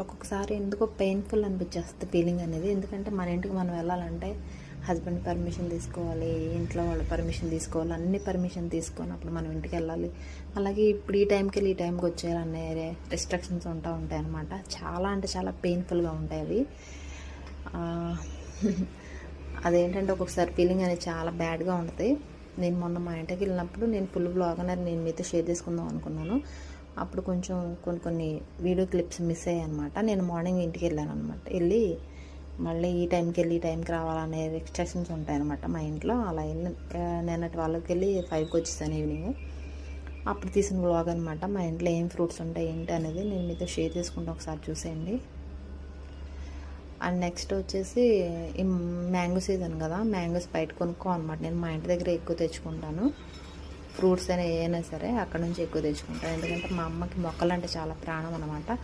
ఒక్కొక్కసారి ఎందుకో painful అనిపించేస్తుంది feeling అనేది. ఎందుకంటే మన ఇంటికి మనం వెళ్ళాలంటే హస్బెండ్ పర్మిషన్ తీసుకోవాలి, ఇంట్లో వాళ్ళ పర్మిషన్ తీసుకోవాలి, అన్ని పర్మిషన్ తీసుకొని అప్పుడు మనం ఇంటికి వెళ్ళాలి. అలాగే ఇప్పుడు ఈ టైంకి వెళ్ళి ఈ టైంకి వచ్చేయాలనే రెస్ట్రిక్షన్స్ ఉంటాయి అన్నమాట. చాలా అంటే చాలా పెయిన్ఫుల్గా ఉంటాయి అవి. అదేంటంటే ఒక్కొక్కసారి ఫీలింగ్ అనేది చాలా బ్యాడ్గా ఉంటుంది. నేను మొన్న మా ఇంటికి వెళ్ళినప్పుడు నేను ఫుల్ వ్లాగ్ అనేది నేను మీతో షేర్ చేసుకుందాం అనుకున్నాను. అప్పుడు కొంచెం కొన్ని వీడియో క్లిప్స్ మిస్ అయ్యాయి అనమాట. నేను మార్నింగ్ ఇంటికి వెళ్ళాను అనమాట. వెళ్ళి మళ్ళీ ఈ టైంకి వెళ్ళి ఈ టైంకి రావాలనే రెస్ట్రిక్షన్స్ ఉంటాయన్నమాట మా ఇంట్లో. అలా వెళ్ళి నేను 12కి వెళ్ళి 5కి వచ్చేసాను ఈవినింగ్. అప్పుడు తీసిన వ్లాగ్ అనమాట. మా ఇంట్లో ఏం ఫ్రూట్స్ ఉంటాయి ఏంటి అనేది నేను మీతో షేర్ చేసుకుంటూ ఒకసారి చూసేయండి. అండ్ నెక్స్ట్ వచ్చేసి ఈ మ్యాంగో సీజన్ కదా, మ్యాంగోస్ బయట కొనుక్కో అనమాట. నేను మా ఇంటి దగ్గర ఎక్కువ తెచ్చుకుంటాను. ఫ్రూట్స్ అయినా ఏమైనా సరే అక్కడ నుంచి ఎక్కువ తెచ్చుకుంటాను. ఎందుకంటే మా అమ్మకి మొక్కలు అంటే చాలా ప్రాణం అనమాట.